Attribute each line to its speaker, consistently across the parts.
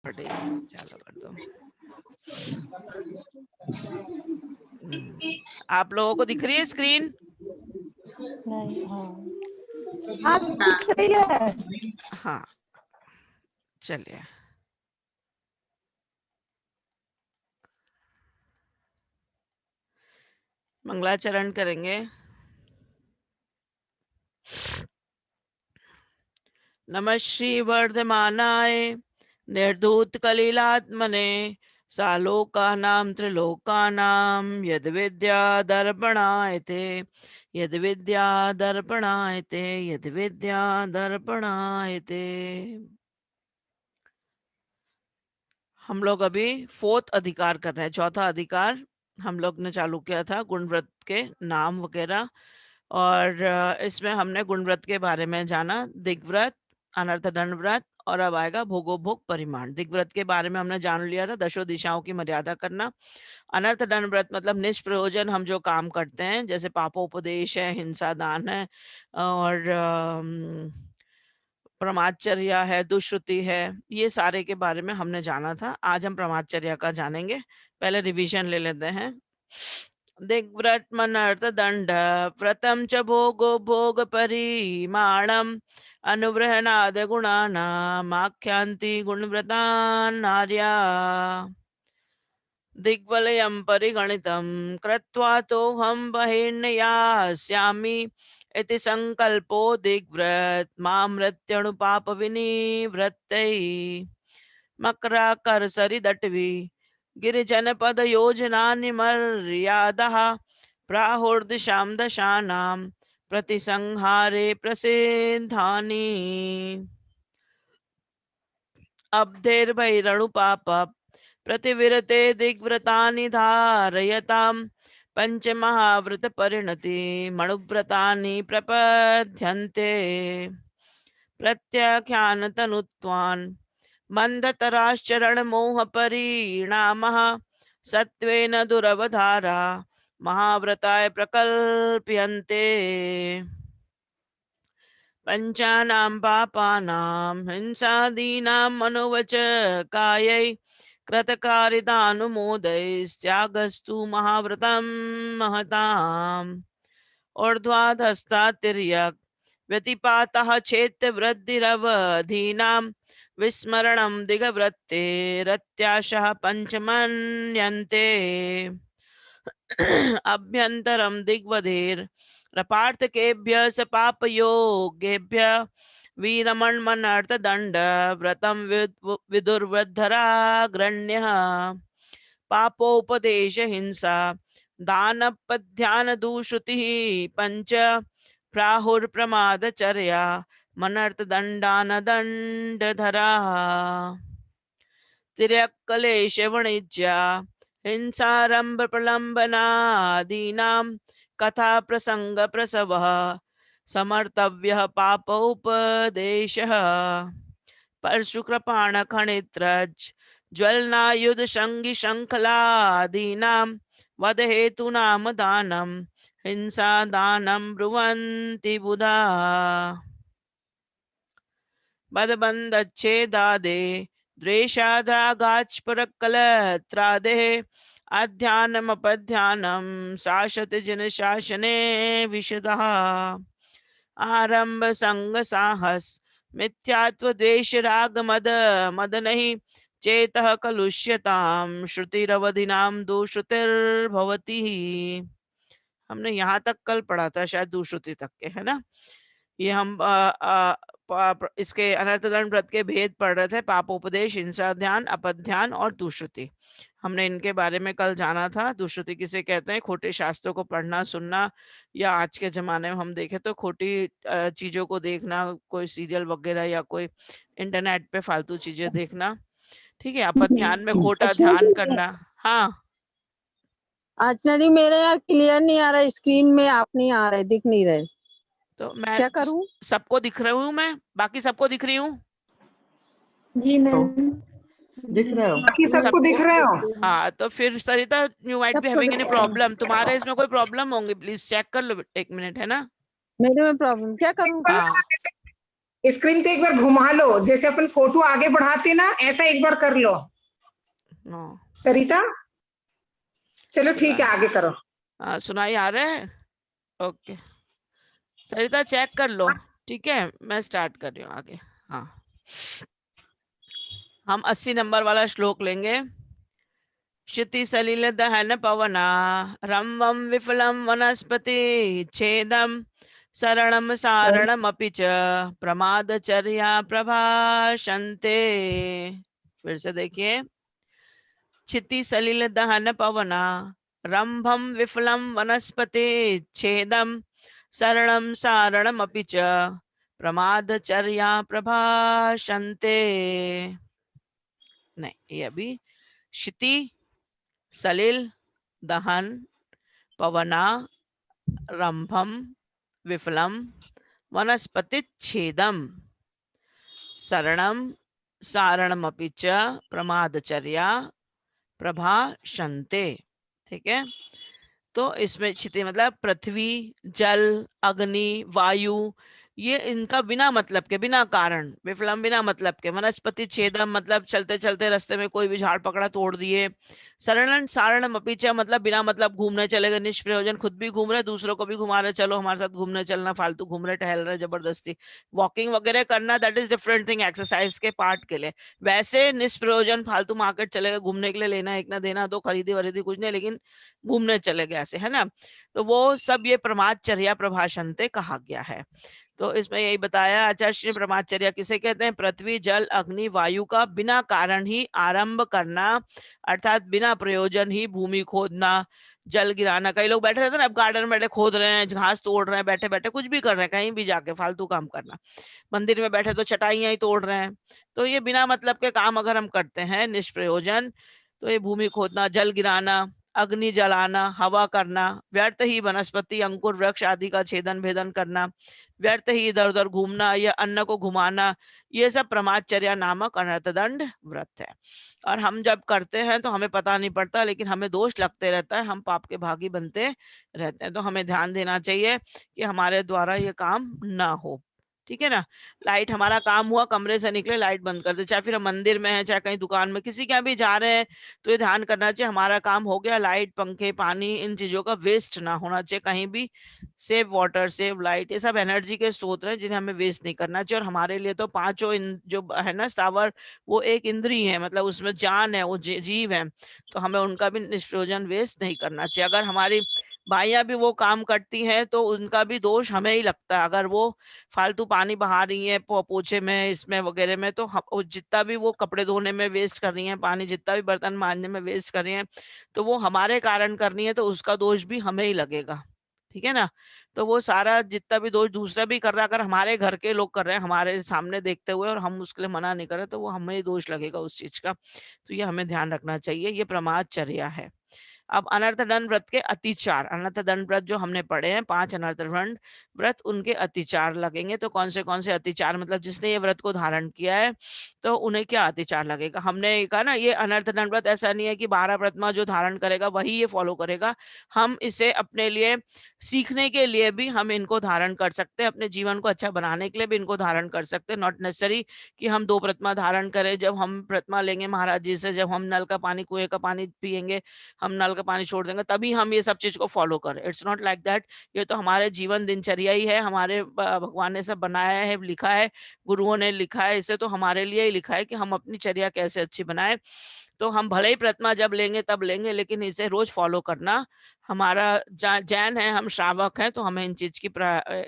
Speaker 1: चालू कर दो। आप लोगों को दिख रही है स्क्रीन?
Speaker 2: नहीं, हाँ दिख रही है।
Speaker 1: हाँ चलिए, मंगलाचरण करेंगे। नमः श्री वर्धमानाय निर्धूत कलिलात्मने सालोकानां त्रिलोकानां यद विद्या दर्पणायते यद विद्या दर्पणायते यद विद्या दर्पणायते। हम लोग अभी फोर्थ अधिकार कर रहे हैं, चौथा अधिकार हम लोग ने चालू किया था, गुणव्रत के नाम वगैरह। और इसमें हमने गुणव्रत के बारे में जाना, दिग्व्रत, अनर्थ दंड व्रत, और अब आएगा भोगोभोग परिमाण। दिग्व्रत के बारे में हमने जान लिया था, दशो दिशाओं की मर्यादा करना। अनर्थ दंड व्रत मतलब निष्प्रयोजन हम जो काम करते हैं, जैसे पापोपदेश है, हिंसा दान है, और प्रमादचर्या है, दुष्श्रुति है, ये सारे के बारे में हमने जाना था। आज हम प्रमादचर्या का जानेंगे। पहले रिवीजन ले लेते हैं। दिग्व्रत मनर्थ दंड व्रतम च भोगो भोग परिमाणम अनुव्रहणाद गुणानाम आख्यांति गुणव्रतान् नार्या दिग्वलयं परिगणितं कृत्वा तोऽहं बहिर्नयास्यामि इति संकल्पो दिग्व्रत मामृत्यणुपापविनिवृत्तैः मकराकरसरिदट्वि गिरिजनपदयोजनानि मर्यादः प्राहुर्दिशां दशानां प्रतिसंहारे प्रसिद्धानि अब्धेर्बहिरणुपाप प्रतिविरते दिग्व्रतानि धारयतां पंचमहाव्रत परिणति मणुव्रतानि प्रपद्यन्ते प्रत्याख्यानतनुत्वान् मंदतराश्चरणमोहपरिणामः सत्त्वेन दुरवधारा महाव्रताय प्रकल्प्यन्ते पंचानां पापानां हिंसादीनां मनोवच कायै कृतकारितानुमोदैस्त्यागस्तु महाव्रतं महताम् ऊर्ध्वाधस्तातिर्यक् व्यतिपातः चेत्तवृद्धिरवधीनां विस्मरणं दिगवृत्तेरत्याशः पञ्चमन्यन्ते अभ्यन्तरं दिग्वधेर् रपार्थकेभ्य स पापयोगेभ्य वीरमन्मनार्थदण्ड व्रतं विदुर्वद्धराग्रण्यः पापोपदेश हिंसा दानपध्यानदुश्रुतिः पंच प्राहुर्प्रमादचर्या मनर्थदण्डानदण्डधराः तिर्यक्कलेशवणिज्या हिंसारंभ प्रलंबनादीनां कथा प्रसंग प्रसवः समर्तव्यः पापोपदेशः परशुकृपाण खनित्रज ज्वलनायुध शंगी शंखलादीनां वध हेतूनाम दानम हिंसा दानम ब्रुवन्ति बुधा बदबंदच्छेदादे द्वेषादागाच्परकलत्रादेः अध्यानमपध्यानं शासत जन शासने विशदः आरंभ संग साहस मिथ्यात्व द्वेष राग मद मद नहीं चेतः कलुष्यताम श्रुतिरवधिनाम दुश्रुतिर्भवति। हमने यहाँ तक कल पढ़ा था, शायद दुश्रुति तक के, है ना। ये हम इसके अनर्थदंड व्रत के भेद पढ़ रहे थे, पापोपदेश, हिंसा ध्यान, अपध्यान और दुश्रुति। हमने इनके बारे में कल जाना था। दुश्रुति किसे कहते हैं? खोटे शास्त्रों को पढ़ना सुनना, या आज के जमाने में हम देखें तो खोटी चीजों को देखना, कोई सीरियल वगैरह या कोई इंटरनेट पे फालतू चीजें देखना, ठीक है। अपध्यान में खोटा ध्यान करना। हाँ
Speaker 2: अच्छा जी, मेरे यार क्लियर नहीं आ रहा है, स्क्रीन में आप नहीं आ रहे, दिख नहीं रहे,
Speaker 1: तो मैं
Speaker 2: क्या करूं?
Speaker 1: सबको दिख रही हूँ, मैं बाकी सबको दिख रही हूँ
Speaker 2: जी मैम
Speaker 3: दिख रहे हो?
Speaker 4: बाकी सबको दिख रहे हो?
Speaker 1: हाँ, तो फिर Sarita you might be having any problem. तुम्हारे इसमें कोई प्रॉब्लम होंगी, प्लीज चेक कर लो एक मिनट, है ना।
Speaker 2: मेरे में प्रॉब्लम, क्या करूं?
Speaker 1: हाँ
Speaker 4: स्क्रीन को एक बार घुमा लो, जैसे अपन फोटो आगे बढ़ाते ना, ऐसा एक बार कर लो सरिता। चलो ठीक है, आगे करो।
Speaker 1: सुनाई आ रहा है? ओके सरिता चेक कर लो, ठीक है मैं स्टार्ट कर रही हूँ आगे। हाँ हम 80 नंबर वाला श्लोक लेंगे। क्षिति सलिल दहन पवना रम्भं विफलं वनस्पति छेदम शरणम सारणमपि च प्रमादचर्या प्रभाषन्ते। फिर से देखिए, क्षिति सलिल दहन पवना रम्भं विफलं वनस्पति छेदम शरणम सारणमपि च प्रमादचर्या प्रभाषन्ते। नहीं, ये अभी क्षिति सलिल दहन पवना रंभम विफलम वनस्पति छेदम शरणम सारणमपि च प्रमादचर्या प्रभाषन्ते। ठीक है, तो इसमें क्षिति मतलब पृथ्वी, जल, अग्नि, वायु, ये इनका बिना मतलब के, बिना कारण, विफलम बिना मतलब के, वनस्पति छेदम मतलब चलते चलते रास्ते में कोई भी झाड़ पकड़ा तोड़ दिए, शरणन सारणम अपीच मतलब बिना मतलब घूमने चले गए, निष्प्रयोजन, खुद भी घूम रहे दूसरों को भी घुमा रहे, चलो हमारे साथ घूमने चलना, फालतू घूम रहे, टहल रहे जबरदस्ती, वॉकिंग वगैरह करना, that is different thing, exercise के पार्ट के लिए। वैसे निष्प्रयोजन फालतू मार्केट चले गए घूमने के लिए, लेना एक ना देना तो खरीदी वरीदी कुछ नहीं, लेकिन घूमने चले गए ऐसे, है ना, तो वो सब ये प्रमादचर्या प्रभाषन्ते कहा गया है। तो इसमें यही बताया आचार्य, प्रमादचर्या किसे कहते हैं? पृथ्वी, जल, अग्नि, वायु का बिना कारण ही आरंभ करना, अर्थात बिना प्रयोजन ही भूमि खोदना, जल गिराना। कई लोग बैठे रहते हैं ना, अब गार्डन में बैठे खोद रहे हैं, घास तोड़ रहे हैं, बैठे बैठे कुछ भी कर रहे हैं, कहीं भी जाके फालतू काम करना, मंदिर में बैठे तो चटाइयां ही तोड़ रहे हैं। तो ये बिना मतलब के काम अगर हम करते हैं निष्प्रयोजन, तो ये भूमि खोदना, जल गिराना, अग्नि जलाना, हवा करना, व्यर्थ ही वनस्पति, अंकुर, वृक्ष आदि का छेदन भेदन करना, व्यर्थ ही इधर उधर घूमना या अन्न को घुमाना, ये सब प्रमादचर्या नामक अनर्थदंड व्रत है। और हम जब करते हैं तो हमें पता नहीं पड़ता, लेकिन हमें दोष लगते रहता है, हम पाप के भागी बनते रहते हैं। तो हमें ध्यान देना चाहिए कि हमारे द्वारा ये काम ना हो, ठीक है ना। लाइट, हमारा काम हुआ, कमरे से निकले लाइट बंद कर दे, चाहे फिर हम मंदिर में है, चाहे कहीं दुकान में, किसी के यहाँ भी जा रहे हैं, तो ये ध्यान करना चाहिए हमारा काम हो गया, लाइट, पंखे, पानी, इन चीजों का वेस्ट ना होना चाहिए कहीं भी। सेव वाटर, सेव लाइट, ये सब एनर्जी के स्रोत हैं जिन्हें हमें वेस्ट नहीं करना चाहिए। और हमारे लिए तो पांचों जो है ना स्थावर, वो एक इंद्री है, मतलब उसमें जान है, वो जीव है, तो हमें उनका भी निष्प्रयोजन वेस्ट नहीं करना चाहिए। अगर हमारी भाइयां भी वो काम करती हैं तो उनका भी दोष हमें ही लगता है, अगर वो फालतू पानी बहा रही है पोछे में, इसमें वगैरह में, तो जितना भी वो कपड़े धोने में वेस्ट कर रही हैं पानी, जितना भी बर्तन मांजने में वेस्ट कर रही हैं, तो वो हमारे कारण कर रही है, तो उसका दोष भी हमें ही लगेगा, ठीक है ना। तो वो सारा जितना भी दोष दूसरा भी कर रहा है, अगर हमारे घर के लोग कर रहे हैं हमारे सामने देखते हुए और हम उसके लिए मना नहीं कर रहे, तो वो हमें ही दोष लगेगा उस चीज का। तो ये हमें ध्यान रखना चाहिए, ये प्रमादचर्या है। अब अनर्थ दंड व्रत के अतिचार, अनर्थ दंड व्रत जो हमने पढ़े हैं 5 अनर्थ दंड व्रत, उनके अतिचार लगेंगे। तो कौन से अतिचार, मतलब जिसने ये व्रत को धारण किया है तो उन्हें क्या अतिचार लगेगा। हमने कहा ना, ये अनर्थ दंड व्रत ऐसा नहीं है कि 12 व्रतमा जो धारण करेगा वही ये फॉलो करेगा, हम इसे अपने लिए सीखने के लिए भी हम इनको धारण कर सकते हैं, अपने जीवन को अच्छा बनाने के लिए भी इनको धारण कर सकते हैं। नॉट नेसेसरी कि हम 2 प्रतिमा धारण करें, जब हम प्रतिमा लेंगे महाराज जी से, जब हम नल का पानी, कुएं का पानी पियेंगे, हम नल का पानी छोड़ देंगे, तभी हम ये सब चीज को फॉलो करें। It's not like that. ये तो हमारे जीवन दिनचर्या ही है, हमारे भगवान ने सब बनाया है, लिखा है, गुरुओं ने लिखा है, इसे तो हमारे लिए ही लिखा है कि हम अपनी चर्या कैसे अच्छी बनाए। तो हम भले ही प्रतिमा जब लेंगे तब लेंगे, लेकिन इसे रोज फॉलो करना, हमारा जैन है, हम श्रावक हैं, तो हमें इन चीज की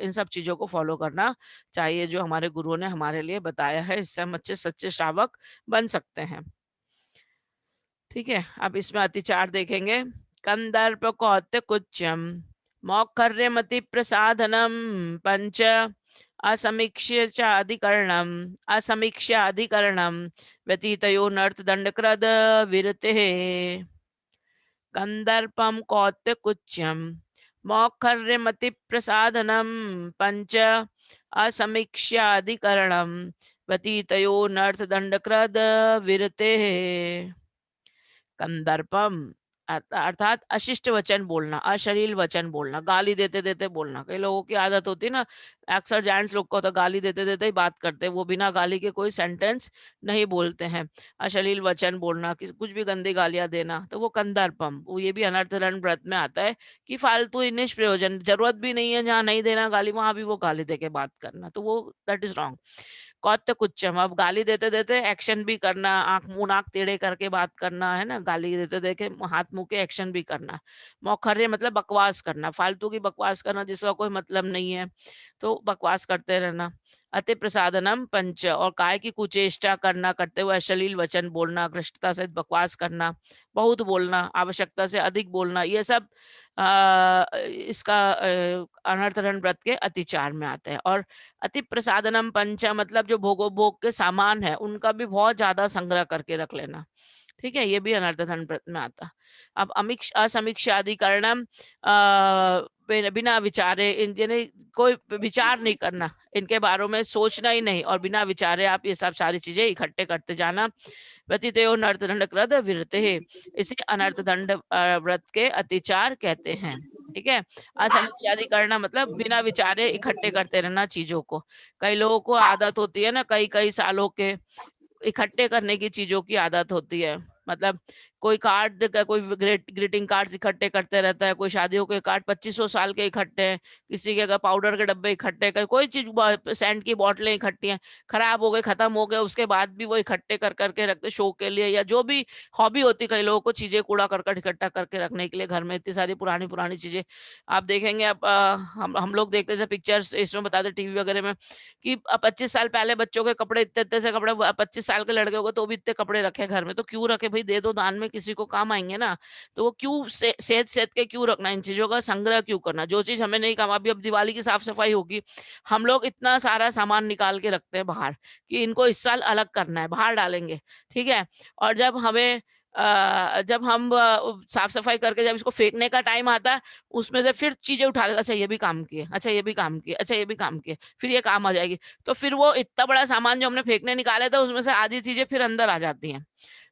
Speaker 1: इन सब चीजों को फॉलो करना चाहिए जो हमारे गुरुओं ने हमारे लिए बताया है, इससे हम अच्छे सच्चे श्रावक बन सकते हैं। ठीक है, अब इसमें अतिचार देखेंगे। कंदर्प कौत्य कुच्यम मौखर्यमति प्रसाधनम पंच असमीक्ष्य अधिकरणम व्यतीतयो नर्थ दंडकृद विरते। कंदर्पम कौत्य कुच्यम मौखर्यमति प्रसाधनम पंच असमीक्ष्य अधिकरणम व्यतीतयो नर्थ दंडकृद विरते। कंदर्पम अर्थात अशिष्ट वचन बोलना, अश्लील वचन बोलना, गाली देते देते बोलना। कई लोगों की आदत होती है ना, अक्सर जेंट्स लोग को तो गाली देते देते ही बात करते हैं, वो बिना गाली के कोई सेंटेंस नहीं बोलते हैं। अश्लील वचन बोलना, कुछ भी गंदी गालियां देना, तो वो कंदर्पम, वो ये भी अनर्थ दंड व्रत में आता है कि फालतू ही निष्प्रयोजन, जरूरत भी नहीं है, जहाँ नहीं देना गाली वहां भी वो गाली देके बात करना, तो वो दैट इज रॉन्ग। कौत्य कुच्चम, अब गाली देते देते एक्शन भी करना, आंख मुंह नाक टेढ़े करके बात करना, है ना, गाली देते देते हाथ मुंह के एक्शन भी करना। मौखर्य मतलब बकवास करना, फालतू की बकवास करना जिसका कोई मतलब नहीं है, तो बकवास करते रहना। अति प्रसादनम पंच, और काय की कुचेष्टा करना, करते हुए अश्लील वचन बोलना, घृष्टता सहित बकवास करना, बहुत बोलना, आवश्यकता से अधिक बोलना, ये सब इसका अनर्थरण व्रत के अतिचार में आता है। और अति प्रसादनम पंच मतलब जो भोग के सामान है उनका भी बहुत ज्यादा संग्रह करके रख लेना, ठीक है, ये भी अनर्थन व्रत में आता। अब असमीक्षाधिकरणम, बिना विचारे, इन कोई विचार नहीं करना, इनके बारे में सोचना ही नहीं, और बिना विचारे आप ये सब सारी चीजें इकट्ठे करते जाना। व्यतीतो नर्तदंड कृत विरते, इसे अनर्थ दंड व्रत के अतिचार कहते हैं, ठीक है। असमीक्षादि करना मतलब बिना विचारे इकट्ठे करते रहना चीजों को। कई लोगों को आदत होती है ना, कई कई सालों के इकट्ठे करने की चीजों की आदत होती है, मतलब कोई कार्ड का, कोई ग्रीटिंग कार्ड्स इकट्ठे करते रहता है, कोई शादियों के कार्ड 2500 साल के इकट्ठे हैं, किसी के पाउडर के डब्बे इकट्ठे, कोई चीज सेंट की बोतलें इकट्ठी हैं, खराब हो गए, खत्म हो गए, उसके बाद भी वो इकट्ठे कर करके रखते शो के लिए, या जो भी हॉबी होती कई लोगों को, चीजें कूड़ा करकट इकट्ठा करके रखने के लिए घर में, इतनी सारी पुरानी पुरानी चीजें आप देखेंगे। अब हम लोग देखते थे पिक्चर्स इसमें बताते टीवी वगैरह में कि 25 साल पहले बच्चों के कपड़े, इतने इतने से कपड़े, 25 साल के लड़के होंगे तो भी इतने कपड़े रखे घर में, तो क्यों रखे भाई, दे दो दान में, किसी को काम आएंगे ना। तो वो क्यों सेहत सेहत के क्यों रखना, इन चीजों का संग्रह क्यों करना, जो चीज हमें नहीं काम। अभी अब दिवाली की साफ सफाई होगी, हम लोग इतना सारा सामान निकाल के रखते हैं बाहर कि इनको इस साल अलग करना है, बाहर डालेंगे, ठीक है। और जब हमें जब हम साफ सफाई करके जब इसको फेंकने का टाइम आता है, उसमें से फिर चीजें उठा ले, अच्छा ये भी काम किए, अच्छा ये भी काम किए, अच्छा ये भी काम किए, फिर ये काम आ जाएगी। तो फिर वो इतना बड़ा सामान जो हमने फेंकने निकाले था उसमें से आधी चीजें फिर अंदर आ जाती हैं।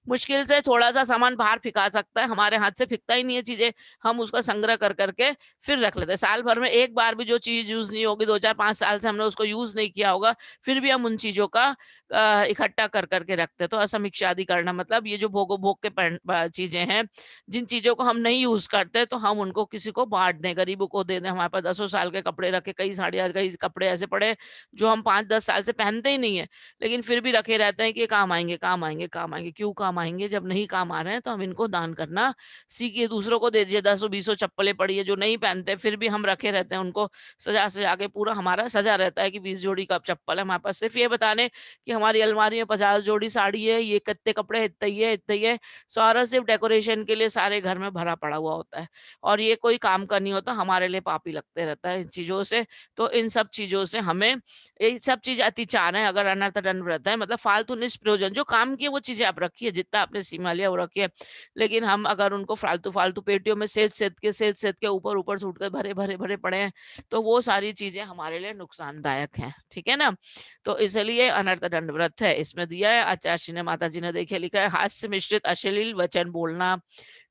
Speaker 1: मुश्किल से थोड़ा सा सामान बाहर फेंका सकता है, हमारे हाथ से फेंकता ही नहीं है चीजें, हम उसका संग्रह कर करके फिर रख लेते हैं। साल भर में एक बार भी जो चीज यूज नहीं होगी, 2 4 5 साल से हमने उसको यूज नहीं किया होगा, फिर भी हम उन चीजों का इकट्ठा कर करके रखते हैं। तो असमीक्षा आदि करना मतलब ये जो भोग के चीजें हैं, जिन चीजों को हम नहीं यूज करते तो हम उनको किसी को बांट दें, गरीबों को दे दें। हमारे पास 10 साल के कपड़े रखे, कई साड़ियाँ, कई कपड़े ऐसे पड़े जो हम 5 10 साल से पहनते ही नहीं है, लेकिन फिर भी रखे रहते हैं कि काम आएंगे, काम आएंगे, काम आएंगे। क्यों काम आएंगे, जब नहीं काम आ रहे हैं तो हम इनको दान करना सीखिए, दूसरों को दे दीजिए। 10 20 चप्पलें पड़ी है जो नहीं पहनते, फिर भी हम रखे रहते हैं, उनको सजा सजा के पूरा हमारा सजा रहता है कि 20 जोड़ी का चप्पल है हमारे पास, सिर्फ ये बताने कि हमारी अलमारी में 50 जोड़ी साड़ी है, ये कितने कपड़े, इतना ही है, इतना ही है। सारा सिर्फ डेकोरेशन के लिए सारे घर में भरा पड़ा हुआ होता है, और ये कोई काम का नहीं होता, हमारे लिए पापी लगते रहता है इन चीजों से। तो इन सब चीजों से हमें, ये सब चीज अतिचार है। अगर अनर्थ दंड व्रत है मतलब फालतू निष्प्रयोजन, जो काम किए वो चीजें आप रखिए, जितना आपने सीमा लिया वो रखिए, लेकिन हम अगर उनको फालतू फालतू पेटियों में सेद के ऊपर ऊपर सूट कर भरे भरे भरे पड़े हैं, तो वो सारी चीजें हमारे लिए नुकसानदायक हैं, ठीक है ना। तो इसलिए अनर्थ दंड व्रत है, इसमें दिया है आचार्य ने, माता जी ने देखिए लिखा है, हास्य मिश्रित अश्लील वचन बोलना,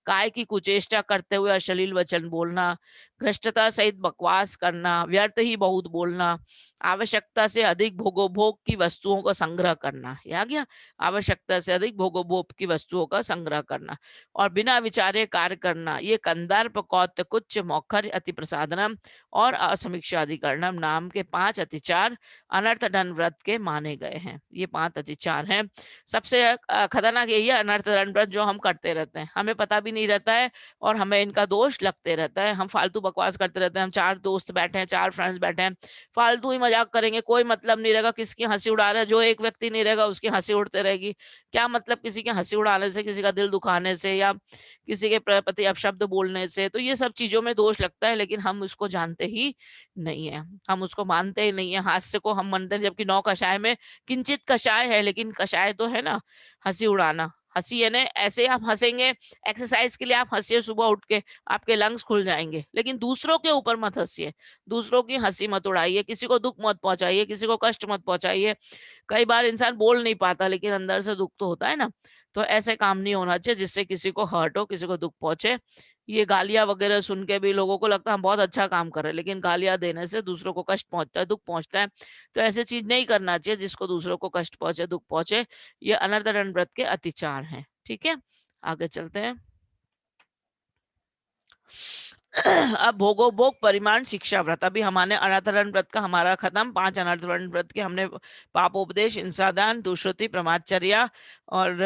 Speaker 1: काय की कुचेष्टा करते हुए अश्लील वचन बोलना, भ्रष्टता सहित बकवास करना, व्यर्थ ही बहुत बोलना, आवश्यकता से अधिक भोगोभोग की वस्तुओं का संग्रह करना, आ गया, आवश्यकता से अधिक भोगोभोग की वस्तुओं का संग्रह करना, और बिना विचारे कार्य करना, ये कंदर्प, कौत्य कुच्च, मौखर, अति प्रसादनम और असमीक्षा अधिकरणम नाम के 5 अतिचार अनर्थ दंड व्रत के माने गए हैं। ये 5 अतिचार हैं। सबसे खतरनाक यही है अनर्थ दंड व्रत, जो हम करते रहते हैं, हमें पता भी नहीं रहता है और हमें इनका दोष लगते रहता है। हम फालतू बकवास करते रहते हैं, हम 4 दोस्त बैठे हैं, 4 फ्रेंड्स बैठे हैं, फालतू ही मजाक करेंगे, कोई मतलब नहीं रहेगा, किसकी हंसी उड़ा रहा है, जो एक व्यक्ति नहीं रहेगा उसकी हंसी उड़ते रहेगी। क्या मतलब किसी की हंसी उड़ाने से, किसी का दिल दुखाने से, या किसी के प्रति अपशब्द बोलने से, तो ये सब चीजों में दोष लगता है, लेकिन हम उसको जानते ही नहीं है, हम उसको मानते ही नहीं है। हास्य को हम मानते हैं, जबकि 9 कषाय में किंचित कषाय है, लेकिन कषाय तो है ना हंसी उड़ाना, हंसी है ना, ऐसे आप हंसेंगे, एक्सरसाइज के लिए आप हंसिए सुबह उठ के, आपके लंग्स खुल जाएंगे, लेकिन दूसरों के ऊपर मत हंसिए, दूसरों की हंसी मत उड़ाइए, किसी को दुख मत पहुंचाइए, किसी को कष्ट मत पहुंचाइए। कई बार इंसान बोल नहीं पाता लेकिन अंदर से दुख तो होता है ना, तो ऐसे काम नहीं होना चाहिए जिससे किसी को हर्ट हो, किसी को दुख पहुंचे। ये गालियां वगैरह सुन के भी लोगों को लगता है हम बहुत अच्छा काम कर रहे हैं, लेकिन गालियां देने से दूसरों को कष्ट पहुंचता है, दुख पहुंचता है। तो ऐसी चीज नहीं करना चाहिए जिसको दूसरों को कष्ट पहुंचे, दुख पहुंचे। ये अनर्थ व्रत के अतिचार हैं। ठीक है, आगे चलते हैं। अब भोगो भोग परिमाण शिक्षा व्रत। अभी हमारे अनाथरण व्रत का हमारा खत्म। 5 अनाथरण व्रत के हमने पापोपदेश, हिंसादान, दुष्कृति, प्रमाचर्या और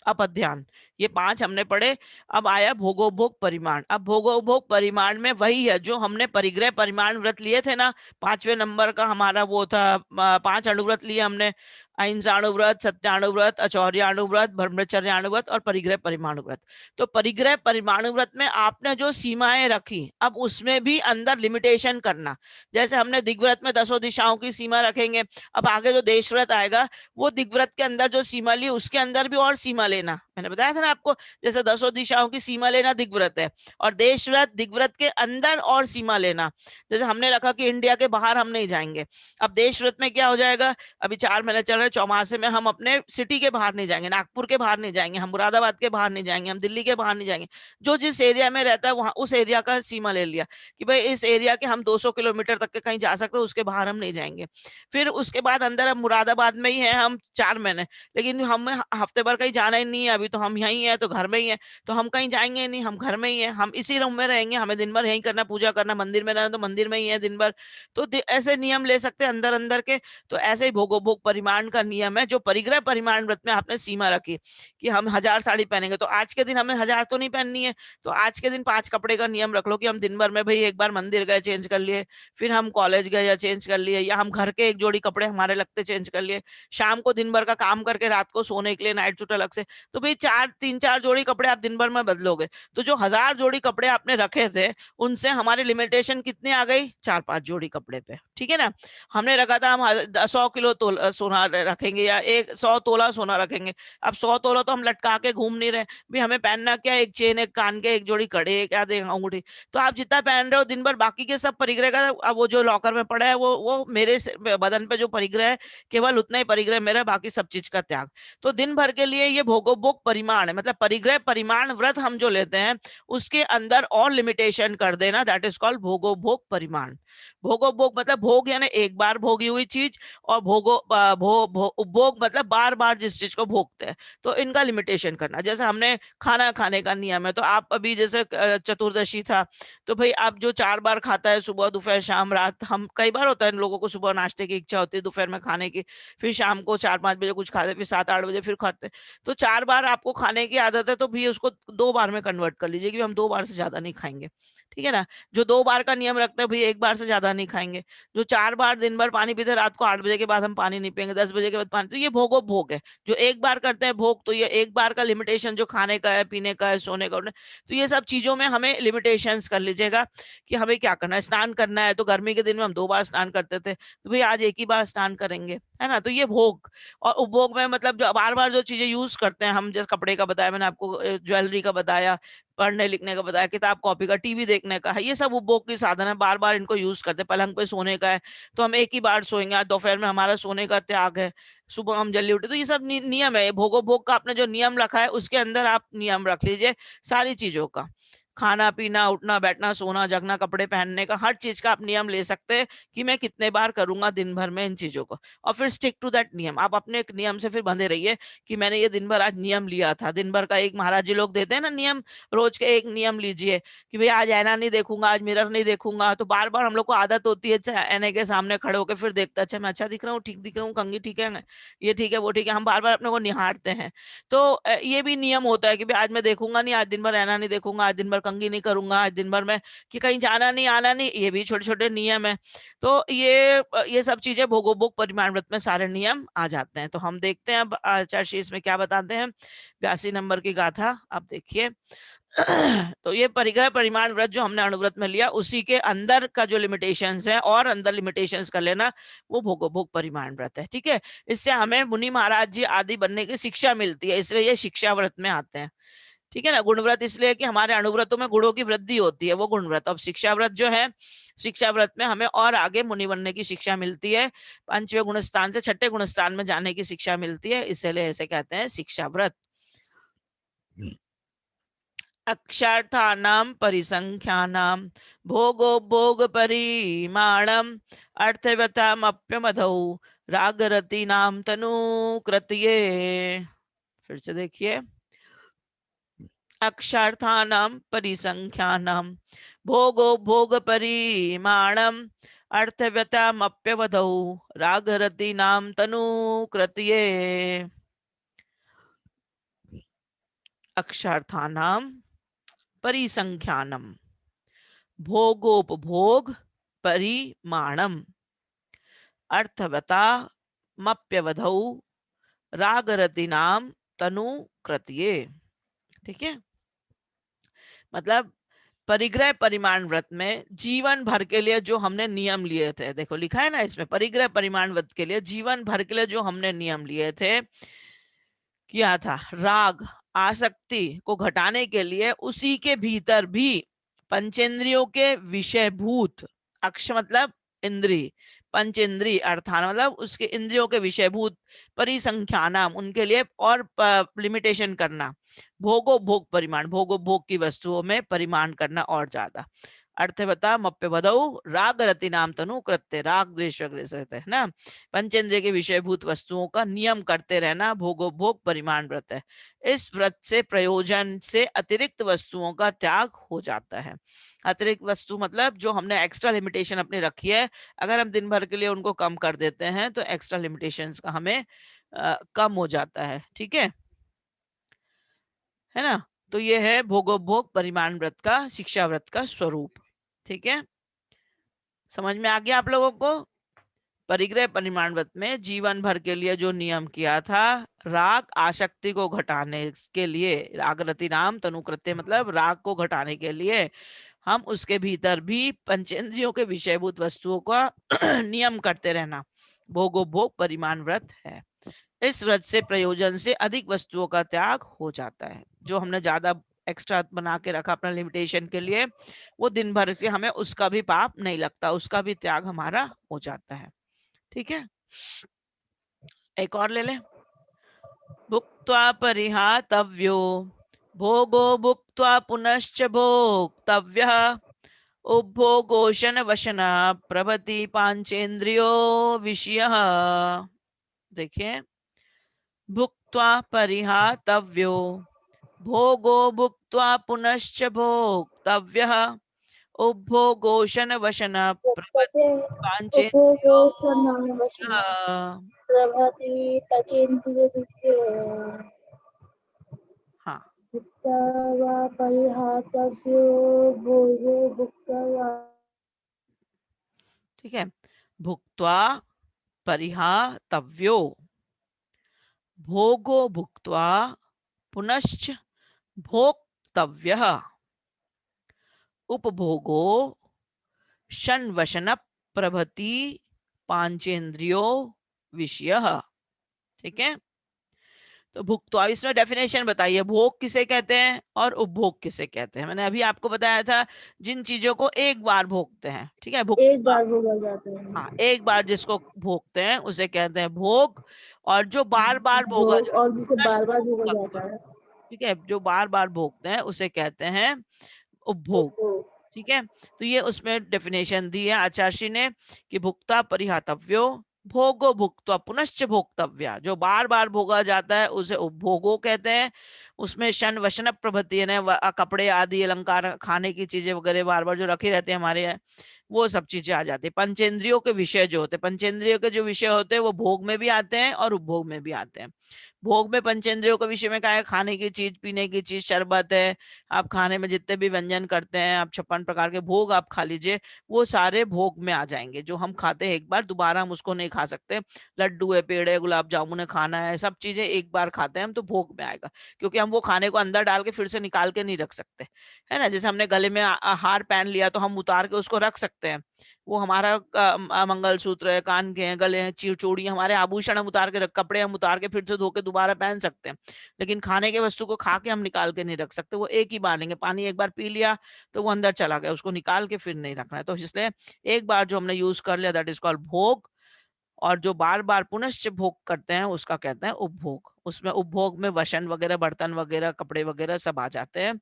Speaker 1: अपध्यान, ये 5 हमने पढ़े। अब आया भोगो भोग परिमाण। अब भोगो भोग परिमाण में वही है जो हमने परिग्रह परिमाण व्रत लिए थे ना, 5वें नंबर का हमारा वो था। 5 अणुव्रत लिए हमने, अहिंसाणुव्रत, सत्याणुव्रत, अचौर्याणुव्रत, ब्रह्मचर्याणुव्रत और परिग्रह परिमाणुव्रत। तो परिग्रह परिमाणुव्रत में आपने जो सीमाएं रखी, अब उसमें भी अंदर लिमिटेशन करना। जैसे हमने दिग्व्रत में 10 दिशाओं की सीमा रखेंगे, अब आगे जो देशव्रत आएगा वो दिग्व्रत के अंदर जो सीमा ली उसके अंदर भी और सीमा लेना। मैंने बताया था ना आपको, जैसे 10 दिशाओं की सीमा लेना दिग्व्रत है, और देशव्रत दिग्व्रत के अंदर और सीमा लेना। जैसे हमने रखा कि इंडिया के बाहर हम नहीं जाएंगे। अब देशव्रत में क्या हो जाएगा, अभी 4 महीने चल रहे चौमासे में हम अपने सिटी के बाहर नहीं जाएंगे, नागपुर के बाहर नहीं जाएंगे, हम मुरादाबाद के बाहर नहीं जाएंगे, हम दिल्ली के बाहर नहीं जाएंगे। जो जिस एरिया में रहता है वहां उस एरिया का सीमा ले लिया कि भाई इस एरिया के हम 200 किलोमीटर तक के कहीं जा सकते हैं, उसके बाहर हम नहीं जाएंगे। फिर उसके बाद अंदर हम मुरादाबाद में ही है हम 4 महीने, लेकिन हमें हफ्ते भर कहीं जाना ही नहीं है, अभी तो हम यहीं है तो घर में ही है, तो हम कहीं जाएंगे नहीं, हम घर में ही है, हम इसी रूम में रहेंगे, हमें दिन भर यहीं करना, पूजा करना, मंदिर में रहना तो मंदिर में ही है दिन भर। तो ऐसे नियम ले सकते हैं अंदर अंदर के। तो ऐसे ही भोगो भोग परिमाण का नियम है जो परिग्रह परिमाण व्रत में आपने सीमा रखी कि हम 1000 साड़ी पहनेंगे, तो आज के दिन हमें 1000 तो नहीं पहननी है, तो आज के दिन 5 कपड़े का नियम रख लो कि हम दिन भर में भाई एक बार मंदिर गए चेंज कर लिए, फिर हम कॉलेज गए या चेंज कर लिए, या हम घर के एक जोड़ी कपड़े हमारे लगते चेंज कर लिए, शाम को दिन भर का काम करके रात को सोने के लिए नाइट सूट अलग से। तो भाई 3-4 जोड़ी कपड़े आप दिन भर में बदलोगे, तो जो 1000 जोड़ी कपड़े आपने रखे थे उनसे हमारी लिमिटेशन कितनी आ गई, 4-5 जोड़ी कपड़े पे। ठीक है ना, हमने रखा था हम 100 किलो सोना रखेंगे या 100 तोला सोना रखेंगे, अब 100 तोला तो हम लटका के घूम नहीं रहे, भी हमें पहनना क्या, एक चेन, एक कान के, एक जोड़ी कड़े, एक आधे अंगूठी। तो आप जितना पहन रहे हो दिन भर, बाकी के सब परिग्रह का अब वो जो लॉकर में पड़ा है वो मेरे बदन पे जो परिग्रह है केवल उतना ही परिग्रह मेरा, बाकी सब चीज का त्याग। तो दिन भर के लिए ये भोगो भोग परिमाण है, मतलब परिग्रह परिमाण व्रत हम जो लेते हैं उसके अंदर और लिमिटेशन कर देना, दैट इज कॉल्ड भोगो भोग परिमाण। भोगो भोग मतलब भोग यानी एक बार भोगी हुई चीज, और उपभोग मतलब बार बार जिस चीज को भोगते हैं, तो इनका लिमिटेशन करना। जैसे हमने खाना खाने का नियम है, तो आप अभी जैसे चतुर्दशी था, तो भाई आप जो 4 बार खाता है, सुबह दोपहर शाम रात, हम कई बार होता है लोगों को सुबह नाश्ते की इच्छा होती है, दोपहर में खाने की, फिर शाम को 4-5 बजे कुछ खाते, फिर 7-8 बजे फिर खाते, तो 4 बार आपको खाने की आदत है, तो भी उसको 2 बार में कन्वर्ट कर लीजिए कि हम 2 बार से ज्यादा नहीं खाएंगे। ठीक है ना, जो 2 बार का नियम रखते हैं भाई 1 बार से ज्यादा नहीं खाएंगे, जो 4 बार दिन भर पानी पीते, रात को 8 बजे के बाद हम पानी नहीं पियेंगे, 10 बजे के बाद पानी, तो ये भोगो भोग है। जो 1 बार करते हैं भोग, तो ये 1 बार का लिमिटेशन जो खाने का है, पीने का है, सोने का, तो ये सब चीजों में हमें लिमिटेशंस कर लीजिएगा कि हमें क्या करना है। स्नान करना है तो गर्मी के दिन में हम 2 बार स्नान करते थे, तो भाई आज 1 ही बार स्नान करेंगे, है ना। तो ये भोग। और उपभोग में मतलब जो बार बार जो चीजें यूज करते हैं हम, जैसे कपड़े का बताया मैंने आपको, ज्वेलरी का बताया, पढ़ने लिखने का बताया, किताब कॉपी का, टीवी देखने का है, ये सब उपभोग की साधन है, बार बार इनको यूज करते हैं। पलंग पे सोने का है तो हम 1 ही बार सोएंगे, आज दोपहर में हमारा सोने का त्याग है, सुबह हम जल्दी उठे, तो ये सब नियम है। भोगो भोग का आपने जो नियम रखा है उसके अंदर आप नियम रख लीजिए सारी चीजों का, खाना पीना, उठना बैठना, सोना जगना, कपड़े पहनने का, हर चीज का आप नियम ले सकते हैं कि मैं कितने बार करूंगा दिन भर में इन चीजों को, और फिर स्टिक टू दैट नियम। आप अपने एक नियम से फिर बंधे रहिए कि मैंने ये दिन भर आज नियम लिया था। दिन भर का एक महाराज जी लोग देते हैं ना नियम, रोज के एक नियम लीजिए कि भाई आज आईना नहीं देखूंगा, आज मिरर नहीं देखूंगा। तो बार बार हम लोग को आदत होती है आईने के सामने खड़े होकर फिर देखते, अच्छा मैं अच्छा दिख रहा हूँ, ठीक दिख रहा हूँ, कंघी ठीक है, ये ठीक है, वो ठीक है, हम बार बार अपने को निहारते हैं। तो ये भी नियम होता है कि भाई आज मैं देखूंगा नहीं, आज दिन भर आईना नहीं देखूंगा, आज दिन भर कंघी नहीं करूंगा, आज दिन भर में कि कहीं जाना नहीं आना नहीं, ये भी छोटे छोटे नियम है। तो ये सब चीजें भोगो भोग परिमाण व्रत में सारे नियम आ जाते हैं। तो हम देखते हैं अब आचार्य शीर्ष में क्या बताते हैं, 82 नंबर की गाथा आप देखिए। तो ये परिग्रह परिमाण व्रत जो हमने अणुव्रत में लिया उसी के अंदर का जो लिमिटेशंस है, और अंदर लिमिटेशंस कर लेना, वो भोगो भोग परिमाण व्रत है। ठीक है, इससे हमें मुनि महाराज जी आदि बनने की शिक्षा मिलती है, इसलिए ये शिक्षा व्रत में आते हैं। ठीक है ना। गुणव्रत इसलिए कि हमारे अणुव्रतों में गुणों की वृद्धि होती है, वो गुणव्रत। अब शिक्षा व्रत जो है, शिक्षा व्रत में हमें और आगे मुनि बनने की शिक्षा मिलती है, पंचवें गुणस्थान से छठे गुणस्थान में जाने की शिक्षा मिलती है, इसलिए ऐसे कहते हैं शिक्षा व्रत। अक्षार्थानां परिसंख्यानां भोगोपभोग परिमाणम् अर्थव्यथामप्यमधौ रागरतीनां तनुकृतये। फिर से देखिए, अक्षार्थानां परिसंख्यानां भोगोपभोग परिमाणम् अर्थव्यथामप्यवधौ रागरतीनां तनुकृतये। अक्षार्थानां परिसंख्यानम भोगोपभोग परिमाणम अर्थवता मप्यवधौ रागरतिनाम तनु कृतये। ठीक है, मतलब परिग्रह परिमाण व्रत में जीवन भर के लिए जो हमने नियम लिए थे, देखो लिखा है ना इसमें, परिग्रह परिमाण व्रत के लिए जीवन भर के लिए जो हमने नियम लिए थे, किया था, राग आसक्ति को घटाने के लिए उसी के भीतर भी पंचेंद्रियों के विषयभूत, अक्ष मतलब इंद्री, पंचेंद्री अर्थान मतलब उसके इंद्रियों के विषयभूत, परिसंख्यानाम उनके लिए और लिमिटेशन करना, भोगो भोग परिमाण भोगो भोग की वस्तुओं में परिमाण करना और ज्यादा, अर्थवता मप्यवधौ राग रति नाम तनु कृत्य, राग द्वेष रहते है ना, पंचेंद्रिय के विषयभूत वस्तुओं का नियम करते रहना भोगो भोग परिमाण व्रत है। इस व्रत से प्रयोजन से अतिरिक्त वस्तुओं का त्याग हो जाता है। अतिरिक्त वस्तु मतलब जो हमने एक्स्ट्रा लिमिटेशन अपनी रखी है, अगर हम दिन भर के लिए उनको कम कर देते हैं तो एक्स्ट्रा लिमिटेशंस का हमें कम हो जाता है। ठीक है ना। तो ये है भोगोपभोग परिमाण व्रत का, शिक्षा व्रत का स्वरूप। ठीक है, समझ में आ गया आप लोगों को। परिग्रह परिमाण व्रत में जीवन भर के लिए जो नियम किया था, राग आसक्ति को घटाने के लिए, राग रति नाम तनुकृत्य मतलब राग को घटाने के लिए हम उसके भीतर भी पंचेंद्रियों के विषयभूत वस्तुओं का नियम करते रहना, भोगोपभोग परिमाण व्रत है। इस व्रत से प्रयोजन से अधिक वस्तुओं का त्याग हो जाता है। जो हमने ज्यादा एक्स्ट्रा बना के रखा अपना लिमिटेशन के लिए, वो दिन भर से हमें उसका भी पाप नहीं लगता, उसका भी त्याग हमारा हो जाता है। ठीक है, एक और ले ले। भुक्त्वा परिहातव्यो भोगो भुक्त्वा पुनश्च भोक्तव्यः उपभोगोशन वशना प्रभति पांचेन्द्रियो विषयः। देखिए, भुक्त्वा परिहातव्यो भोगो भुक्त्वा पुनश्च भोक्तव्यः उपभोगोशन वशन प्रभति पांचेन्द्रियो विषयः। हाँ, ठीक है, भुक्त्वा परिहातव्यो भोगो भुक्त्वा पुनश्च भोक्तव्यः उपभोगो षण्वशन प्रभति पांचेन्द्रियो विषयः। ठीक है, तो भुक्त्वा, इसमें डेफिनेशन बताइए, भोग किसे कहते हैं और उपभोग किसे कहते हैं। मैंने अभी आपको बताया था जिन चीजों को एक बार भोगते हैं। ठीक है,
Speaker 5: एक बार भोगा जाते हैं।
Speaker 1: हाँ, एक बार जिसको भोगते हैं उसे कहते हैं भोग, और जो बार बार भोगा
Speaker 5: और जिसे बार बार भोगा जाता है,
Speaker 1: ठीक है, जो बार बार भोगते हैं उसे कहते हैं उपभोग। ठीक है, तो ये उसमें डेफिनेशन दी है आचार्य ने कि भुक्ता परिहातव्यो भोगो भुक्त्वा पुनश्च भोक्तव्य, जो बार बार भोगा जाता है उसे उपभोगो कहते हैं। उसमें शन वशन प्रभति है, कपड़े आदि अलंकार खाने की चीजें वगैरह बार बार जो रखे रहते हैं हमारे, वो सब चीजें आ जाती है। पंचेंद्रियों के विषय जो होते हैं, पंचेंद्रियों के जो विषय होते हैं वो भोग में भी आते हैं और उपभोग में भी आते हैं। भोग में पंचेंद्रियों के विषय में क्या है, खाने की चीज, पीने की चीज, शरबत है, आप खाने में जितने भी व्यंजन करते हैं, आप 56 प्रकार के भोग आप खा लीजिए, वो सारे भोग में आ जाएंगे। जो हम खाते हैं एक बार, दोबारा हम उसको नहीं खा सकते। लड्डू है, पेड़ है, गुलाब जामुन है, खाना है, सब चीजें एक बार खाते हैं हम तो भोग में आएगा, क्योंकि हम वो खाने को अंदर डाल के फिर से निकाल के नहीं रख सकते, है ना। जैसे हमने गले में हार पहन लिया तो हम उतार के उसको रख सकते हैं, वो हमारा मंगलसूत्र है, कान के हैं, गले हैं, चूड़ी, हमारे आभूषण हम उतार के रख, कपड़े हम उतार के फिर से धो के दोबारा पहन सकते हैं, लेकिन खाने के वस्तु को खा के हम निकाल के नहीं रख सकते। वो एक ही बार लेंगे, पानी एक बार पी लिया तो वो अंदर चला गया, उसको निकाल के फिर नहीं रखना है। तो इसलिए एक बार जो हमने यूज कर लिया दैट इज कॉल्ड भोग, और जो बार बार पुनश्च भोग करते हैं उसका कहते हैं उपभोग। उसमें उपभोग में वसन वगैरह, बर्तन वगैरह, कपड़े वगैरह सब आ जाते हैं।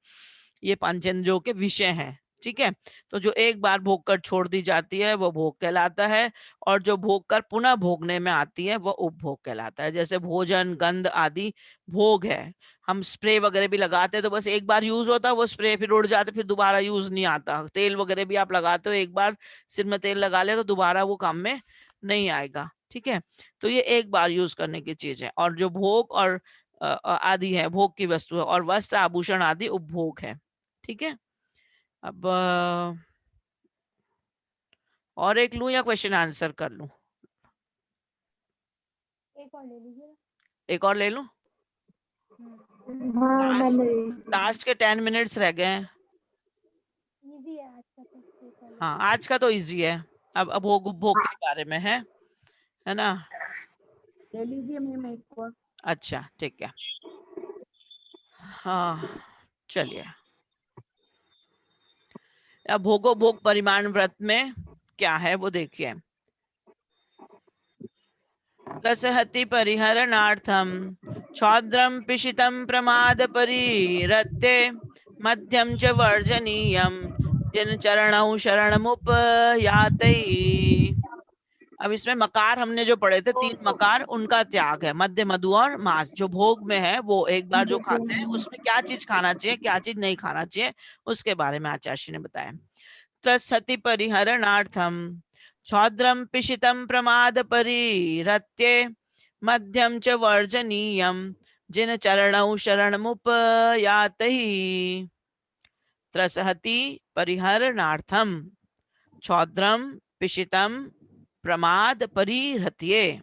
Speaker 1: ये पंचेंद्रियों के विषय हैं, ठीक है। तो जो एक बार भोग कर छोड़ दी जाती है वो भोग कहलाता है, और जो भोग कर पुनः भोगने में आती है वो उपभोग कहलाता है। जैसे भोजन, गंध आदि भोग है। हम स्प्रे वगैरह भी लगाते हैं तो बस एक बार यूज होता है वो स्प्रे, फिर उड़ जाते, फिर दोबारा यूज नहीं आता। तेल वगैरह भी आप लगाते हो, एक बार सिर में तेल लगा लिया तो दोबारा वो काम में नहीं आएगा, ठीक है। तो ये एक बार यूज करने की चीज है। और जो भोग और आदि है, भोग की वस्तु है, और वस्त्र आभूषण आदि उपभोग है, ठीक है। अब और एक लूं या क्वेश्चन आंसर कर लूं?
Speaker 5: एक और ले लीजिए।
Speaker 1: एक और ले लूं?
Speaker 5: हाँ मैंने
Speaker 1: लास्ट के 10 मिनट्स रह गए हैं।
Speaker 5: इजी है आज का तो।
Speaker 1: हाँ, आज का तो इजी है। अब भोग उपभोग के बारे में है ना?
Speaker 2: ले लीजिए मैम एक और।
Speaker 1: अच्छा ठीक है, हाँ चलिए। अब भोगो भोग परिमाण व्रत में क्या है वो देखिए। रसहति परिहरणार्थम छाद्रम पिशितम प्रमाद परिरत्ते मध्यम च वर्जनीयम जिन चरणौ शरणमुपयाते। अब इसमें मकार हमने जो पढ़े थे 3 मकार, उनका त्याग है। मध्य, मधु और मांस जो भोग में है वो एक बार जो खाते हैं उसमें क्या चीज खाना चाहिए, क्या चीज नहीं खाना चाहिए, उसके बारे में आचार्य ने बताया। त्रसति परिहरणार्थम छाद्रम पिशितम प्रमाद परिरत्ये मध्यम च वर्जनीयम जिन चरणौ शरणमुपयाते। त्रसहति परिहरणार्थम छाद्रम पिशितम प्रमाद परिहत्ये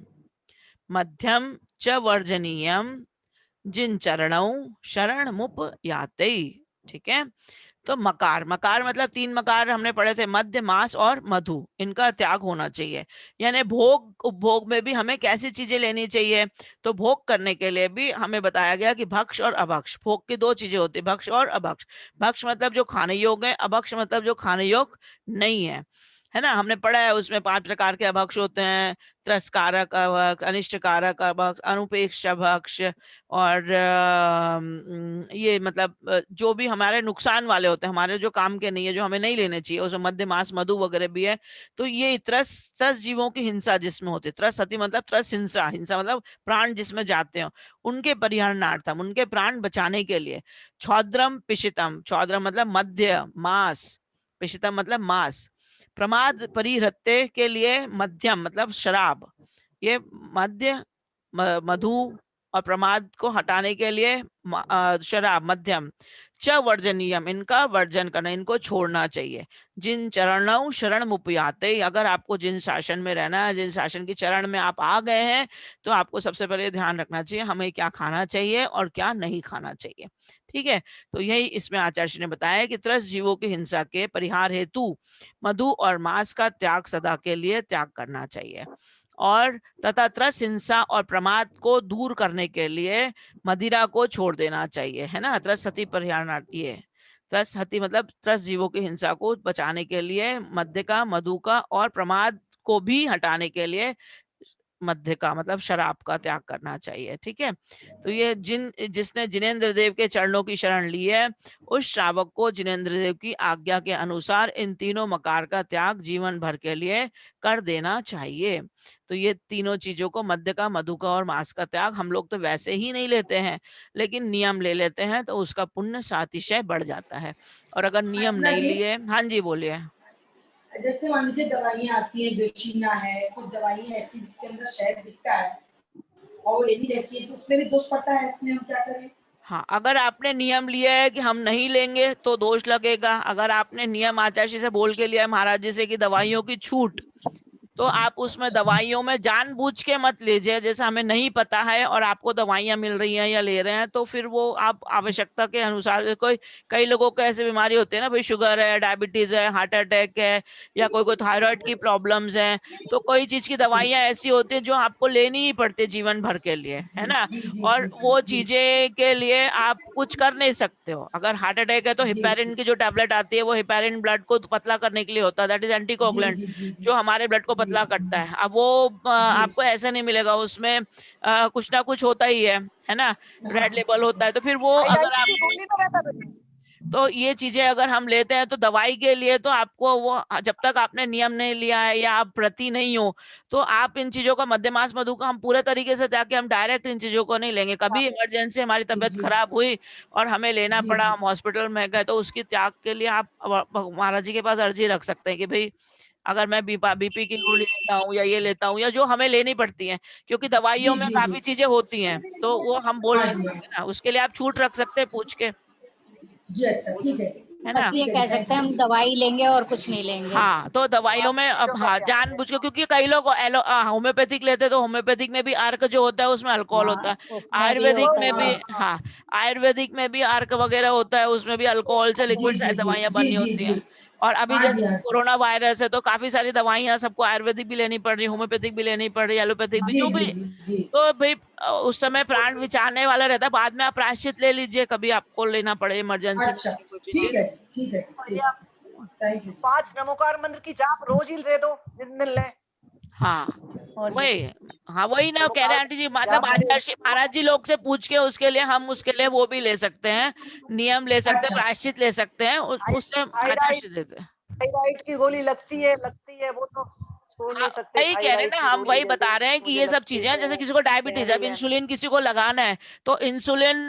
Speaker 1: मध्यम च वर्जनीयम जिन चरणों शरण मुपयाते। ठीक है। तो मकार, मकार मतलब 3 मकार हमने पढ़े थे, मध्य, मास और मधु, इनका त्याग होना चाहिए। यानी भोग उपभोग में भी हमें कैसी चीजें लेनी चाहिए, तो भोग करने के लिए भी हमें बताया गया कि भक्ष और अभक्ष, भोग की 2 चीजें होती है, भक्ष और अभक्ष। भक्ष मतलब जो खाने योग्य है, अभक्ष मतलब जो खाने योग्य नहीं है ना। हमने पढ़ा है उसमें 5 प्रकार के अभक्ष होते हैं, त्रस्कारक अभक्ष, अनिष्टकारक अभक्ष, अनुपेक्ष भक्ष, और ये मतलब जो भी हमारे नुकसान वाले होते हैं, हमारे जो काम के नहीं है, जो हमें नहीं लेने चाहिए, उसमें मध्य, मास, मधु वगैरह भी है। तो ये त्रस जीवों की हिंसा जिसमें होती है, त्रस हति मतलब त्रस हिंसा, हिंसा मतलब प्राण जिसमें जाते हो, उनके परिहरणार्थम, उनके प्राण बचाने के लिए। छाद्रम पिशितम, छाद्रम मतलब मध्य, मास, पिशितम मतलब मास। प्रमाद परिहत्ते के लिए मध्यम मतलब शराब, ये मध्य, मधु और प्रमाद को हटाने के लिए शराब मध्यम। च वर्जनीयम, इनका वर्जन करना, इनको छोड़ना चाहिए। जिन चरणों शरण मुपयाते, अगर आपको जिन शासन में रहना है, जिन शासन की चरण में आप आ गए हैं, तो आपको सबसे पहले ध्यान रखना चाहिए हमें क्या खाना चाहिए और क्या नहीं खाना चाहिए। ठीक है। तो यही इसमें आचार्य ने बताया कि त्रस जीवों की हिंसा के परिहार हेतु मधु और मांस का त्याग सदा के लिए त्याग करना चाहिए, और तथा त्रस हिंसा और प्रमाद को दूर करने के लिए मदिरा को छोड़ देना चाहिए, है ना। त्रस हति परिहरणार्थी है, त्रस हति मतलब त्रस जीवों की हिंसा को बचाने के लिए मध्य का, मधु का और प्रमाद को भी हटाने के लिए मध्य का मतलब शराब का त्याग करना चाहिए। ठीक है। तो ये जिसने जिनेंद्र देव के चरणों की शरण ली है, उस श्रावक को जिनेंद्र देव की आज्ञा के अनुसार इन तीनों मकार का त्याग जीवन भर के लिए कर देना चाहिए। तो ये तीनों चीजों को, मध्य का, मधु का और मांस का त्याग, हम लोग तो वैसे ही नहीं लेते हैं, लेकिन नियम ले लेते हैं तो उसका पुण्य सातिशय बढ़ जाता है। और अगर नियम नहीं लिए, हाँ जी बोलिए।
Speaker 6: जैसे मान लीजिए दवाइयाँ आती है, जोशीना है, कुछ दवाइयाँ ऐसी जिसके अंदर शहद दिखता है और लेनी रहती है, तो उसमें भी दोष पड़ता है, इसमें हम क्या करें?
Speaker 1: हाँ, अगर आपने नियम लिया है कि हम नहीं लेंगे तो दोष लगेगा। अगर आपने नियम आचार्य से बोल के लिया है महाराज जी से कि दवाइयों की छूट, तो आप उसमें दवाइयों में जानबूझ के मत लीजिए, जैसे हमें नहीं पता है और आपको दवाइयां मिल रही हैं या ले रहे हैं, तो फिर वो आप आवश्यकता के अनुसार, कोई कई लोगों को ऐसी बीमारी होती है ना भाई, शुगर है, डायबिटीज है, हार्ट अटैक है, या कोई कोई थायराइड की प्रॉब्लम्स हैं, तो कोई चीज की दवाइयां ऐसी होती है जो आपको लेनी ही पड़ती है जीवन भर के लिए, है ना। और वो चीजें के लिए आप कुछ कर नहीं सकते हो। अगर हार्ट अटैक है तो हिपैरिन की जो टैबलेट आती है, वो हिपैरिन ब्लड को पतला करने के लिए होता है, दैट इज एंटीकोगुलेंट, जो हमारे ब्लड को पतला करता है। अब वो आपको ऐसे नहीं मिलेगा, उसमें कुछ ना कुछ होता ही है ना, रेड लेबल होता है। तो फिर वो अगर आप, तो ये चीजें अगर हम लेते हैं तो दवाई के लिए तो आपको वो, जब तक आपने नियम नहीं लिया है या आप प्रति नहीं हो, तो आप इन चीजों का, मध्यमास मधु का हम पूरे तरीके से जाके हम डायरेक्ट इन चीजों को नहीं लेंगे। कभी इमरजेंसी हमारी तबीयत खराब हुई और हमें लेना पड़ा, हम हॉस्पिटल में गए, तो उसकी त्याग के लिए आप महाराज जी के पास अर्जी रख सकते हैं कि भाई अगर मैं बीपी की गोली लेता हूँ या ये लेता हूँ, या जो हमें लेनी पड़ती है, क्योंकि दवाइयों में काफी चीजें होती हैं, तो वो हम बोल नहीं सकते ना, उसके लिए आप छूट रख सकते हैं पूछ के,
Speaker 6: अच्छा ठीक
Speaker 1: है ना।
Speaker 7: ये कह सकते हैं हम दवाई लेंगे और कुछ नहीं लेंगे।
Speaker 1: हाँ, तो दवाइयों में अब हाँ जानबूझ के, क्योंकि कई लोग होम्योपैथिक लेते हैं, तो होम्योपैथिक में भी अर्क जो होता है उसमें अल्कोहल होता है, आयुर्वेदिक में भी, हाँ आयुर्वेदिक में भी अर्क वगैरह होता है, उसमें भी अल्कोहल से लिक्विड दवाइयां बनी होती हैं। और अभी जैसे कोरोना वायरस है, तो काफी सारी दवाइयां सबको आयुर्वेदिक भी लेनी पड़ रही, होम्योपैथिक भी लेनी पड़ रही, एलोपैथिक भी, जो भी। तो भाई उस समय प्राण विचारने वाला रहता है, बाद में आप प्रायश्चित ले लीजिए, कभी आपको लेना पड़े इमरजेंसी में।
Speaker 6: ठीक है ठीक है, थैंक यू।
Speaker 8: 5 नमोकार मंत्र की जाप रोज ही दे दो, दिन दिन ले।
Speaker 1: हाँ वही, हाँ वही ना कह रहे हैं आंटी जी, मतलब महाराज जी लोग से पूछ के उसके लिए हम, उसके लिए वो भी ले सकते हैं, नियम ले सकते हैं, प्रायश्चित ले सकते हैं, उससे आचार्य देते हैं।
Speaker 8: थायराइड की गोली लगती है वो तो छोड़ नहीं सकते।
Speaker 1: वही कह रहे हैं ना, हम वही बता रहे हैं कि ये सब चीजें, जैसे किसी को डायबिटीज है, अब इंसुलिन किसी को लगाना है, तो इंसुलिन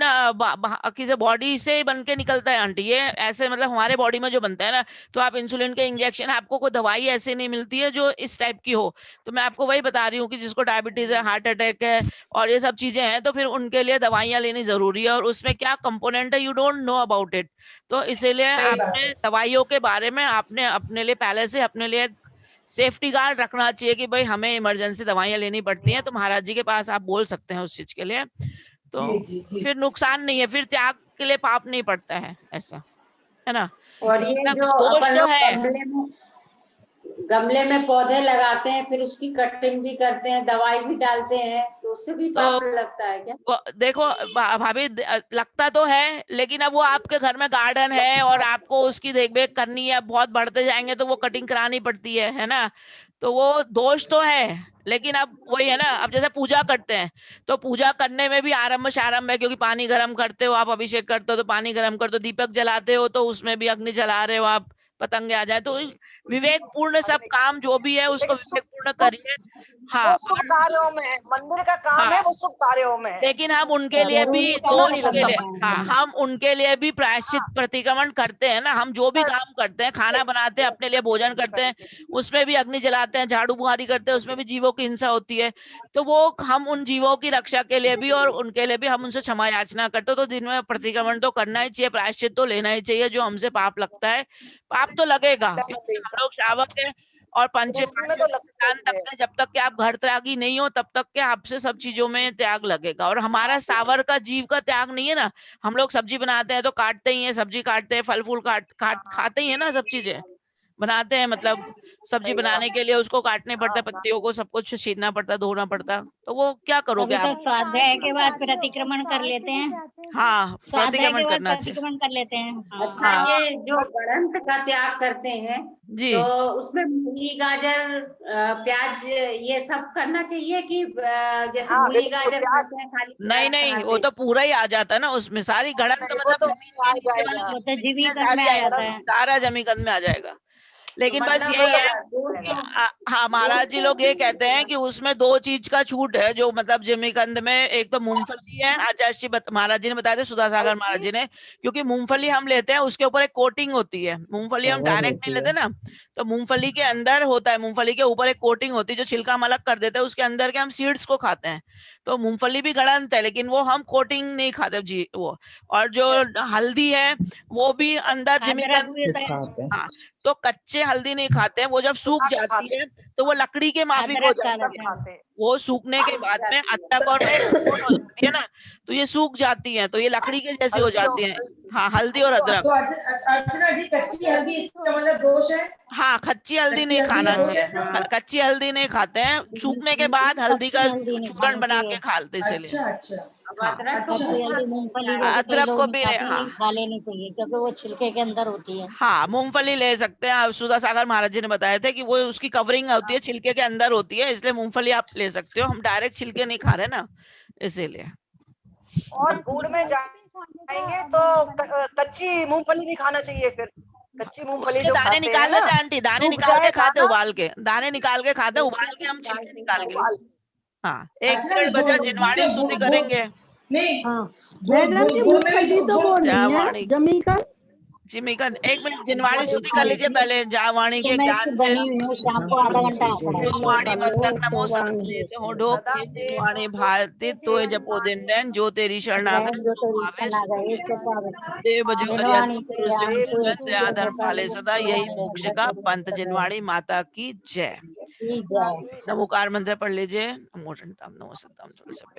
Speaker 1: किसी बॉडी से बन के निकलता है आंटी, ये ऐसे मतलब हमारे बॉडी में जो बनता है ना, तो आप इंसुलिन के इंजेक्शन, आपको कोई दवाई ऐसे नहीं मिलती है जो इस टाइप की हो। तो मैं आपको वही बता रही हूँ कि जिसको डायबिटीज है, हार्ट अटैक है और ये सब चीजें हैं, तो फिर उनके लिए दवाइयां लेनी जरूरी है, और उसमें क्या कंपोनेंट है you don't know about it. तो इसीलिए आपने दवाइयों के बारे में आपने अपने लिए पहले से अपने लिए सेफ्टी गार्ड रखना चाहिए कि भाई हमें इमरजेंसी दवाइयां लेनी पड़ती हैं, तो महाराज जी के पास आप बोल सकते हैं उस चीज के लिए, तो फिर नुकसान नहीं है, फिर त्याग के लिए पाप नहीं पड़ता है, ऐसा है ना।
Speaker 9: और ये जो
Speaker 1: दोष तो है,
Speaker 9: गमले में पौधे लगाते हैं, फिर उसकी कटिंग भी करते हैं, दवाई भी डालते हैं, तो उससे भी पाप लगता है क्या?
Speaker 1: देखो भाभी, लगता तो है, लेकिन अब वो आपके घर में गार्डन है और आपको उसकी देखरेख करनी है, बहुत बढ़ते जाएंगे तो वो कटिंग करानी पड़ती है ना। तो वो दोष तो है, लेकिन अब वही है ना, अब जैसे पूजा करते हैं, तो पूजा करने में भी आरंभ शारंभ है, क्योंकि पानी गर्म करते हो आप, अभिषेक करते हो तो पानी गर्म करते हो, दीपक जलाते हो तो उसमें भी अग्नि जला रहे हो आप, पतंगे आ जाए, तो विवेक पूर्ण सब काम जो भी है उसको विवेक पूर्ण करिए। हाँ,
Speaker 8: शुभ कार्यों में है, मंदिर का काम है, वो शुभ कार्यों में है,
Speaker 1: लेकिन हम उनके लिए भी दोष के लिए, हाँ हम उनके लिए भी प्रायश्चित प्रतिक्रमण करते हैं ना। हम जो भी काम करते हैं, खाना बनाते हैं, अपने लिए भोजन करते हैं, उसमें भी अग्नि जलाते हैं, झाड़ू बुहारी करते हैं, उसमें भी जीवों की हिंसा होती है, तो वो हम उन जीवों की रक्षा के लिए भी और उनके लिए भी हम उनसे क्षमा याचना करते हो। तो दिन में प्रतिक्रमण तो करना ही चाहिए, प्रायश्चित तो लेना ही चाहिए, जो हमसे पाप लगता है, पाप तो लगेगा, हम लोग श्रावक है और जब तक के आप घर त्यागी नहीं हो, तब तक के आपसे सब चीजों में त्याग लगेगा। और हमारा सावर का जीव का त्याग नहीं है ना, हम लोग सब्जी बनाते हैं तो काटते ही हैं, सब्जी काटते हैं, फल फूल खाते ही है ना, सब चीजें बनाते हैं, मतलब सब्जी बनाने के लिए उसको काटने पड़ता है, पत्तियों को सब कुछ छीलना पड़ता है, धोना पड़ता है, तो वो क्या करोगे आप?
Speaker 7: तो स्वाध्याय के बाद प्रतिक्रमण कर लेते हैं।
Speaker 1: हाँ, प्रतिक्रमण करना चाहिए,
Speaker 7: प्रतिक्रमण कर लेते हैं।
Speaker 9: अच्छा, ये जो गणंत का त्याग करते हैं
Speaker 1: जी,
Speaker 9: तो उसमें मूली गाजर प्याज ये सब करना चाहिए कि जैसे मूली गाजर खाते हैं खाली?
Speaker 1: नहीं, वो तो पूरा ही आ जाता है ना उसमें, सारी गणंत मतलब सारा जमीकंद में आ जाएगा। लेकिन बस यही है, हाँ महाराज जी लोग ये कहते हैं कि उसमें 2 चीज का छूट है, जो मतलब जमीकंद में, एक तो मूंगफली है, आचार्य जी महाराज जी ने बताया थे, सुधा सागर महाराज जी ने, क्योंकि मूंगफली हम लेते हैं उसके ऊपर एक कोटिंग होती है, मूंगफली हम डायरेक्ट नहीं लेते ना, तो मूंगफली के अंदर होता है, मूंगफली के ऊपर एक कोटिंग होती है, जो छिलका हम अलग कर देते हैं, उसके अंदर के हम सीड्स को खाते हैं, तो मूंगफली भी गलत है, लेकिन वो हम कोटिंग नहीं खाते जी वो। और जो हल्दी है वो भी अंदर
Speaker 7: अदरक भी
Speaker 3: किस
Speaker 7: होता है,
Speaker 3: खाते हैं?
Speaker 1: हाँ, तो कच्चे हल्दी नहीं खाते हैं, वो जब सूख
Speaker 8: सूखा के
Speaker 1: जाती
Speaker 8: खाते
Speaker 1: है तो वो लकड़ी के माफिक हो
Speaker 7: अदरक खा
Speaker 1: जाती
Speaker 7: लेते
Speaker 1: है।
Speaker 7: हैं।
Speaker 8: खाते हैं।
Speaker 1: वो सूखने के बाद में अदरक और में कोट हो जाती है ना, तो ये सूख जाती है, तो ये लकड़ी के जैसी हो
Speaker 8: हल्दी और
Speaker 1: जाती है। हाँ, हल्दी और अदरक।
Speaker 6: तो अर्चना जी कच्ची हल्दी इसका मतलब दोष है?
Speaker 1: हाँ, कच्ची हल्दी
Speaker 6: कच्ची
Speaker 1: नहीं
Speaker 6: हल्दी
Speaker 1: खाना
Speaker 6: का दोष
Speaker 1: चाहिए।
Speaker 6: है इसका?
Speaker 1: कच्ची हल्दी नहीं खाते हैं, सूखने के बाद हल्दी का
Speaker 7: कच्ची हल्दी नहीं
Speaker 1: चूर्ण
Speaker 7: खानी
Speaker 1: बना
Speaker 7: चाहिए।
Speaker 1: के खाते इसलिए।
Speaker 6: अच्छा अच्छा
Speaker 9: अब
Speaker 1: हाँ,
Speaker 9: अदरक को
Speaker 7: कच्ची
Speaker 9: भी
Speaker 7: हल्दी मूंगफली जैसे कई
Speaker 1: अदरक
Speaker 7: लोग
Speaker 1: को
Speaker 7: नहीं
Speaker 1: भी
Speaker 7: खाते,
Speaker 1: हाँ
Speaker 7: लेकिन खा लेनी चाहिए क्योंकि वो छिलके के अंदर होती है।
Speaker 1: हाँ, मूंगफली ले सकते हैं आप। सुधा सागर महाराज जी ने बताया था कि वो उसकी कवरिंग होती है, छिलके के अंदर होती है, इसलिए मूंगफली आप ले सकते हो। हम डायरेक्ट छिलके नहीं खा रहे ना, इसीलिए।
Speaker 8: और फूड में जाएंगे तो कच्ची मूंगफली नहीं खाना चाहिए। फिर कच्ची मूंगफली
Speaker 1: उसके
Speaker 8: जो
Speaker 1: दाने
Speaker 8: खाते
Speaker 1: निकाल
Speaker 8: हैं ना,
Speaker 1: लेते हैं आंटी, दाने
Speaker 8: सूख
Speaker 1: निकाल के
Speaker 8: जाए
Speaker 1: खाते,
Speaker 8: खाना,
Speaker 1: उबाल के दाने निकाल के खाते, उबाल के हम छिलके निकाल के।
Speaker 8: उबाल के।
Speaker 1: हाँ, 1-1.5
Speaker 6: अर्चना
Speaker 1: बजे जिनवाणी स्तुति करेंगे।
Speaker 6: नहीं
Speaker 2: हाँ
Speaker 6: गुड़
Speaker 2: मैडम जी
Speaker 6: गुड़ में भी
Speaker 2: मूंगफली तो वो नहीं है
Speaker 1: जावाणी
Speaker 2: जमीकन।
Speaker 1: जिमिका 1 मिनट जिनवाणी
Speaker 8: वाणी
Speaker 1: स्तुति कर लीजिए पहले। जावाणी के
Speaker 7: मैं
Speaker 1: ज्ञान से
Speaker 7: बनी हुई हूँ, शाम को आधा घंटा पढ़ाई।
Speaker 1: वाणी मस्तक नमो लेते हो ढोक
Speaker 8: सदा
Speaker 1: के
Speaker 8: से
Speaker 1: जिनवाणी भारती तो जब दिन रैन जो तेरी शरणागत
Speaker 7: जो तो
Speaker 1: आवे
Speaker 7: आ गए इससे क्या
Speaker 1: देव बजो
Speaker 7: जिनवाणी
Speaker 1: कल्याण
Speaker 8: देव
Speaker 1: दया धर्म पाले सदा, यही मोक्ष का पंथ। जिनवाणी माता की जय। नमोकार मंत्र पढ़ लीजिए। नमो नमो सद्दाम थोड़े सब